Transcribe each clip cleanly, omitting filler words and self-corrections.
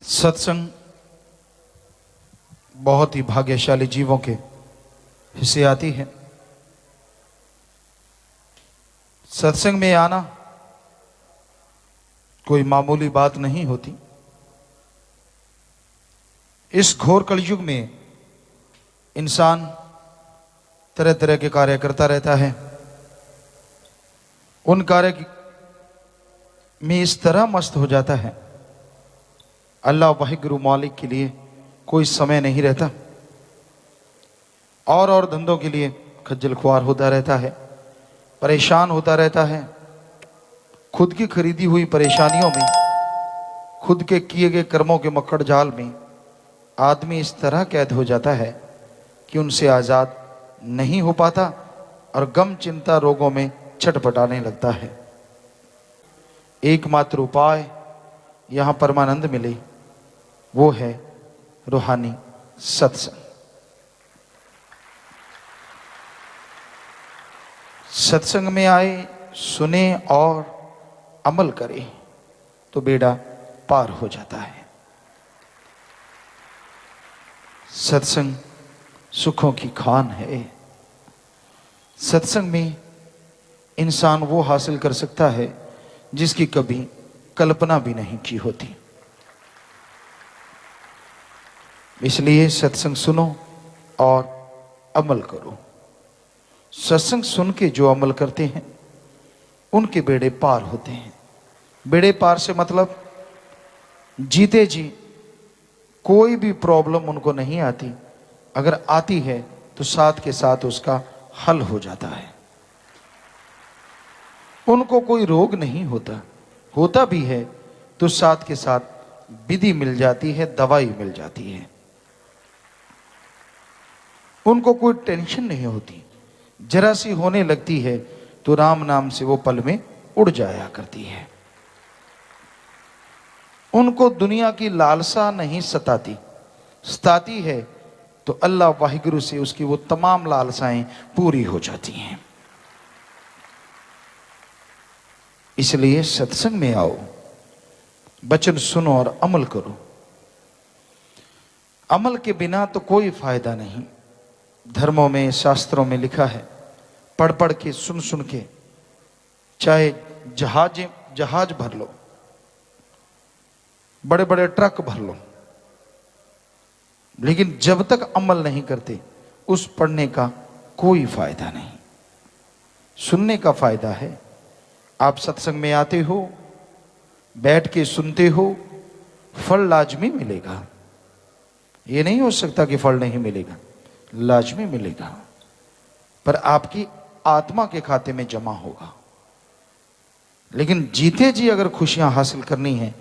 सत्संग बहुत ही भाग्यशाली जीवों के हिस्से आती है। सत्संग में आना कोई मामूली बात नहीं होती। इस घोर कलयुग में इंसान तरह तरह के कार्य करता रहता है। उन कार्य में इस तरह मस्त हो जाता है, अल्लाह वाहिगुरु मालिक के लिए कोई समय नहीं रहता। और धंधों के लिए खज्जल खुआर होता रहता है, परेशान होता रहता है। खुद की खरीदी हुई परेशानियों में, खुद के किए गए कर्मों के मक्कड़ जाल में आदमी इस तरह कैद हो जाता है कि उनसे आज़ाद नहीं हो पाता और गम चिंता रोगों में छटपटाने लगता है। एकमात्र उपाय यहाँ परमानंद मिले वो है रूहानी सत्संग। सत्संग में आए, सुने और अमल करे तो बेड़ा पार हो जाता है। सत्संग सुखों की खान है। सत्संग में इंसान वो हासिल कर सकता है जिसकी कभी कल्पना भी नहीं की होती। इसलिए सत्संग सुनो और अमल करो। सत्संग सुन के जो अमल करते हैं उनके बेड़े पार होते हैं। बेड़े पार से मतलब जीते जी कोई भी प्रॉब्लम उनको नहीं आती। अगर आती है तो साथ के साथ उसका हल हो जाता है। उनको कोई रोग नहीं होता, होता भी है तो साथ के साथ विधि मिल जाती है, दवाई मिल जाती है। उनको कोई टेंशन नहीं होती, जरा सी होने लगती है तो राम नाम से वो पल में उड़ जाया करती है। उनको दुनिया की लालसा नहीं सताती, सताती है तो अल्लाह वाहिगुरु से उसकी वो तमाम लालसाएं पूरी हो जाती हैं। इसलिए सत्संग में आओ, वचन सुनो और अमल करो। अमल के बिना तो कोई फायदा नहीं। धर्मों में, शास्त्रों में लिखा है, पढ़ पढ़ के, सुन सुन के, चाहे जहाज भर लो, बड़े बड़े ट्रक भर लो, लेकिन जब तक अमल नहीं करते उस पढ़ने का कोई फायदा नहीं। सुनने का फायदा है। आप सत्संग में आते हो, बैठ के सुनते हो, फल लाजमी मिलेगा। ये नहीं हो सकता कि फल नहीं मिलेगा, लाजमी मिलेगा, पर आपकी आत्मा के खाते में जमा होगा। लेकिन जीते जी अगर खुशियां हासिल करनी है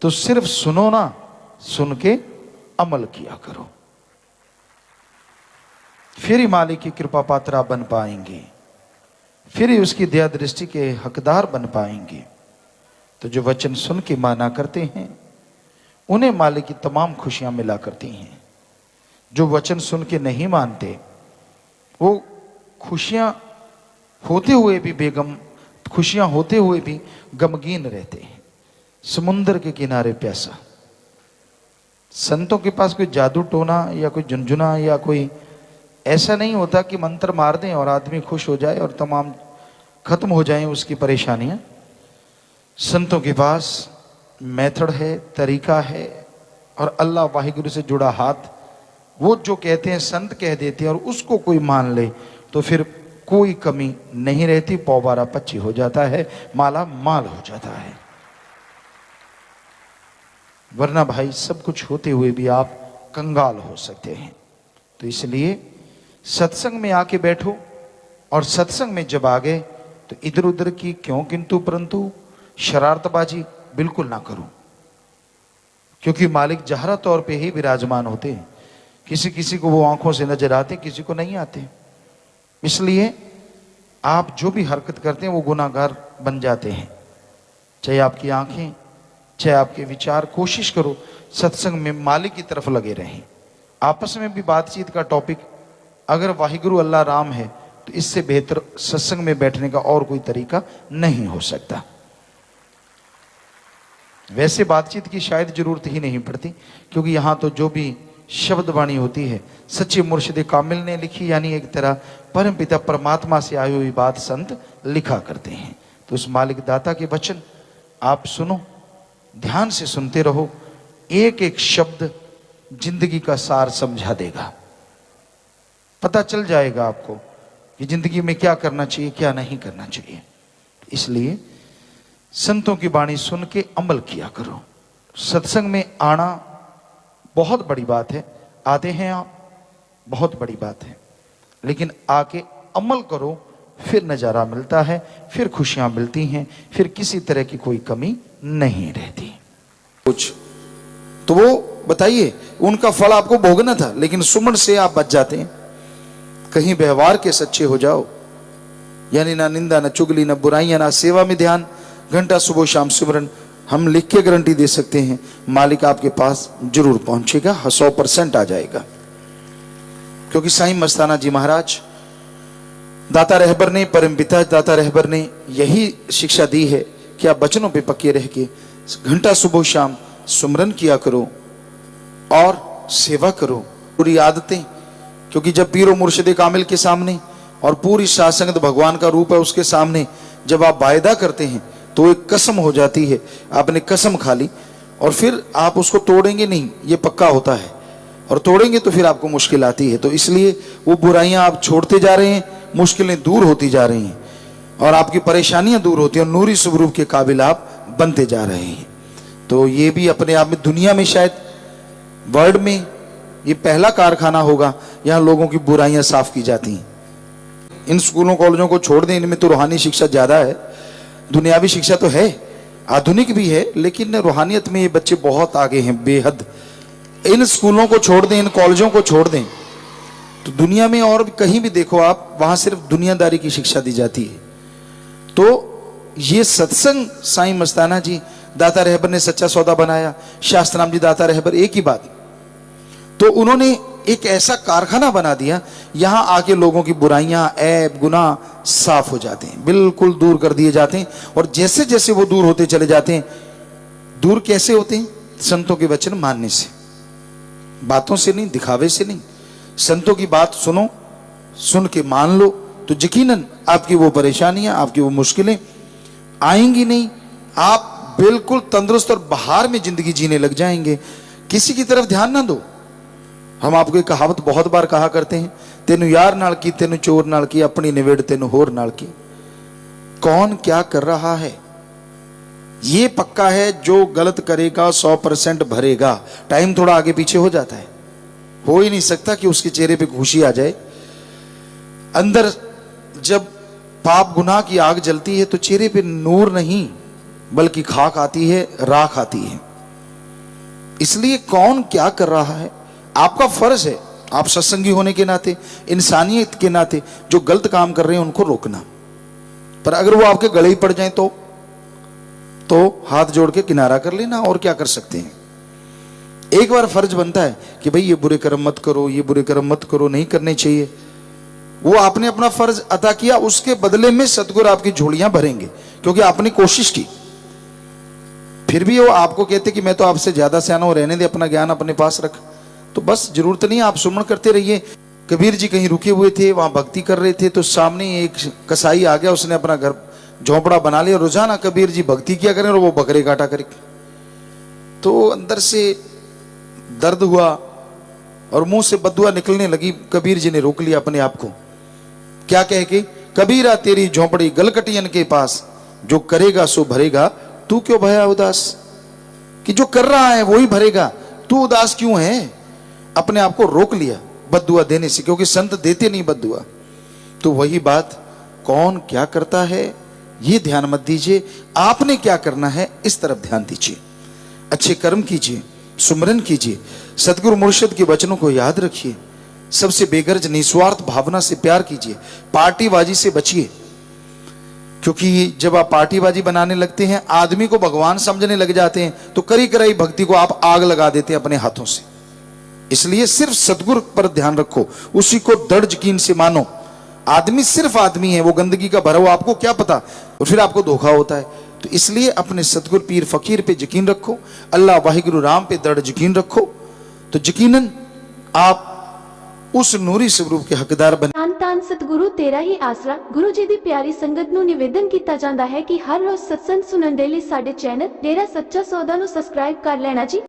तो सिर्फ सुनो ना, सुन के अमल किया करो, फिर ही मालिक की कृपा पात्र आप बन पाएंगे, फिर ही उसकी दया दृष्टि के हकदार बन पाएंगे। तो जो वचन सुन के माना करते हैं उन्हें मालिक की तमाम खुशियां मिला करती हैं। जो वचन सुन के नहीं मानते वो खुशियां होते हुए भी खुशियां होते हुए भी गमगीन रहते हैं, समुंदर के किनारे प्यासा। संतों के पास कोई जादू टोना या कोई झुनझुना या कोई ऐसा नहीं होता कि मंत्र मार दें और आदमी खुश हो जाए और तमाम खत्म हो जाएं उसकी परेशानियां। संतों के पास मेथड है, तरीका है, और अल्लाह वाहिगुरु से जुड़ा हाथ। वो जो कहते हैं संत कह देते हैं और उसको कोई मान ले तो फिर कोई कमी नहीं रहती, पौबारा पच्ची हो जाता है, माला माल हो जाता है। वरना भाई सब कुछ होते हुए भी आप कंगाल हो सकते हैं। तो इसलिए सत्संग में आके बैठो, और सत्संग में जब आ गए तो इधर उधर की क्यों किंतु परंतु शरारतबाजी बिल्कुल ना करो, क्योंकि मालिक जहरा तौर पे ही विराजमान होते हैं। किसी किसी को वो आंखों से नजर आते, किसी को नहीं आते। इसलिए आप जो भी हरकत करते हैं वो गुनाहगार बन जाते हैं, चाहे आपकी आंखें, चाहे आपके विचार। कोशिश करो सत्संग में मालिक की तरफ लगे रहें। आपस में भी बातचीत का टॉपिक अगर वाहिगुरु अल्लाह राम है तो इससे बेहतर सत्संग में बैठने का और कोई तरीका नहीं हो सकता। वैसे बातचीत की शायद जरूरत ही नहीं पड़ती, क्योंकि यहाँ तो जो भी शब्द वाणी होती है सच्चे मुर्शिद कामिल ने लिखी, यानी एक तरह परम पिता परमात्मा से आई हुई बात संत लिखा करते हैं। तो उस मालिक दाता के वचन आप सुनो, ध्यान से सुनते रहो, एक एक शब्द जिंदगी का सार समझा देगा। पता चल जाएगा आपको कि जिंदगी में क्या करना चाहिए, क्या नहीं करना चाहिए। इसलिए संतों की वाणी सुन के अमल किया करो। सत्संग में आना बहुत बड़ी बात है, आते हैं आप, बहुत बड़ी बात है, लेकिन आके अमल करो, फिर नजारा मिलता है, फिर खुशियां मिलती हैं, फिर किसी तरह की कोई कमी नहीं रहती। कुछ तो वो बताइए, उनका फल आपको भोगना था, लेकिन सुमन से आप बच जाते हैं। कहीं व्यवहार के सच्चे हो जाओ, यानी ना निंदा, ना चुगली, ना बुराइयां, ना सेवा में ध्यान, घंटा सुबह शाम सिमरन। हम लिख के गारंटी दे सकते हैं, मालिक आपके पास जरूर पहुंचेगा, 100% आ जाएगा। क्योंकि साईं मस्ताना जी महाराज, दाता रहबर ने, परम पिता दाता रहबर ने यही शिक्षा दी है कि आप वचनों पे पक्के रह के घंटा सुबह शाम सुमरन किया करो और सेवा करो, पूरी आदतें। क्योंकि जब पीरो मुर्शिद कामिल के सामने और पूरी सासंगत भगवान का रूप है उसके सामने जब आप वायदा करते हैं तो एक कसम हो जाती है। आपने कसम खा ली और फिर आप उसको तोड़ेंगे नहीं, ये पक्का होता है, और तोड़ेंगे तो फिर आपको मुश्किल आती है। तो इसलिए वो बुराइयां आप छोड़ते जा रहे हैं, मुश्किलें दूर होती जा रही हैं और आपकी परेशानियां दूर होती हैं और नूरी स्वरूप के काबिल आप बनते जा रहे हैं। तो ये भी अपने आप में दुनिया में शायद वर्ल्ड में ये पहला कारखाना होगा यहाँ लोगों की बुराइयां साफ की जाती हैं। इन स्कूलों कॉलेजों को छोड़ दें, इनमें तो रूहानी शिक्षा ज्यादा है, दुनियावी शिक्षा तो है, आधुनिक भी है, लेकिन रूहानियत में ये बच्चे बहुत आगे हैं, बेहद। इन स्कूलों को छोड़ दें, इन कॉलेजों को छोड़ दें, तो दुनिया में और कहीं भी देखो आप, वहां सिर्फ दुनियादारी की शिक्षा दी जाती है। तो ये सत्संग साईं मस्ताना जी दाता रहबर ने सच्चा सौदा बनाया, शास्त्राम जी दाता रहबर, एक ही बात। तो उन्होंने एक ऐसा कारखाना बना दिया, यहां आके लोगों की बुराइयां, ऐब, गुनाह साफ हो जाते हैं, बिल्कुल दूर कर दिए जाते हैं। और जैसे जैसे वो दूर होते चले जाते हैं, दूर कैसे होते हैं? संतों के वचन मानने से, बातों से नहीं, दिखावे से नहीं। संतों की बात सुनो, सुन के मान लो, तो यकीनन आपकी वो परेशानियां, आपकी वो मुश्किलें आएंगी नहीं। आप बिल्कुल तंदुरुस्त और बहार में जिंदगी जीने लग जाएंगे। किसी की तरफ ध्यान ना दो। हम आपको एक कहावत बहुत बार कहा करते हैं, तेनु यार नाल की, तेनु चोर नाल की, अपनी निवेड़ तेनु होर नाल की। कौन क्या कर रहा है ये पक्का है, जो गलत करेगा 100% भरेगा। टाइम थोड़ा आगे पीछे हो जाता है, हो ही नहीं सकता कि उसके चेहरे पे खुशी आ जाए। अंदर जब पाप गुनाह की आग जलती है तो चेहरे पे नूर नहीं बल्कि खाक आती है, राख आती है। इसलिए कौन क्या कर रहा है, आपका फर्ज है, आप सत्संगी होने के नाते, इंसानियत के नाते, जो गलत काम कर रहे हैं उनको रोकना। पर अगर वो आपके गले ही पड़ जाए तो हाथ जोड़ के किनारा कर लेना, और क्या कर सकते हैं। एक बार फर्ज बनता है कि भाई ये बुरे कर्म मत करो, ये बुरे कर्म मत करो, नहीं करने चाहिए। वो आपने अपना फर्ज अदा किया, उसके बदले में सतगुरु आपकी झोलियां भरेंगे, क्योंकि आपने कोशिश की। फिर भी वो आपको कहते कि मैं तो आपसे ज्यादा सियाना हूं, रहने दे, अपना ज्ञान अपने पास रख। तो बस जरूरत नहीं, आप सुमन करते रहिए। कबीर जी कहीं रुके हुए थे, वहां भक्ति कर रहे थे, तो सामने एक कसाई आ गया, उसने अपना घर झोंपड़ा बना लिया। रोजाना कबीर जी भक्ति किया करें और वो बकरे काटा करे। तो अंदर से दर्द हुआ और मुंह से बददुआ निकलने लगी। कबीर जी ने रोक लिया अपने आप को, क्या कह के, कबीरा तेरी झोंपड़ी गलकटियन के पास, जो करेगा सो भरेगा, तू क्यों भया उदास। कि जो कर रहा है वो ही भरेगा, तू उदास क्यों है। अपने आप को रोक लिया बददुआ देने से, क्योंकि संत देते नहीं बददुआ। तो वही बात, कौन क्या करता है ये ध्यान मत दीजिए, आपने क्या करना है इस तरफ ध्यान दीजिए। अच्छे कर्म कीजिए, सुमरन कीजिए, सतगुरु मुर्शिद के वचनों को याद रखिए, सबसे बेगर्ज निस्वार्थ भावना से प्यार कीजिए, पार्टीबाजी से बचिए। क्योंकि जब आप पार्टीबाजी बनाने लगते हैं, आदमी को भगवान समझने लग जाते हैं, तो करी कराई भक्ति को आप आग लगा देते हैं अपने हाथों से। इसलिए सिर्फ सतगुरु पर ध्यान रखो, उसी को दृढ़ यकीन से मानो। आदमी सिर्फ आदमी है, वो गंदगी का भरा हुआ, आपको क्या पता, और फिर आपको धोखा होता है। तो इसलिए अपने सतगुरु पीर फकीर पे यकीन रखो, अल्लाह वाहिगुरु राम पे दृढ़ यकीन रखो, तो यकीनन आप उस नूरी स्वरूप के हकदार बने। ਧੰਨ ਧੰਨ ਸਤਿਗੁਰੂ ਤੇਰਾ ਹੀ ਆਸਰਾ। ਗੁਰੂ ਜੀ ਦੀ ਪਿਆਰੀ ਸੰਗਤ ਨੂੰ ਨਿਵੇਦਨ ਕੀਤਾ ਜਾਂਦਾ ਹੈ ਕਿ ਹਰ ਰੋਜ਼ ਸਤਸੰਗ ਸੁਣਨ ਦੇ ਲਈ ਸਾਡੇ ਚੈਨਲ ਡੇਰਾ ਸੱਚਾ ਸੌਦਾ ਨੂੰ ਸਬਸਕ੍ਰਾਈਬ ਕਰ ਲੈਣਾ ਜੀ।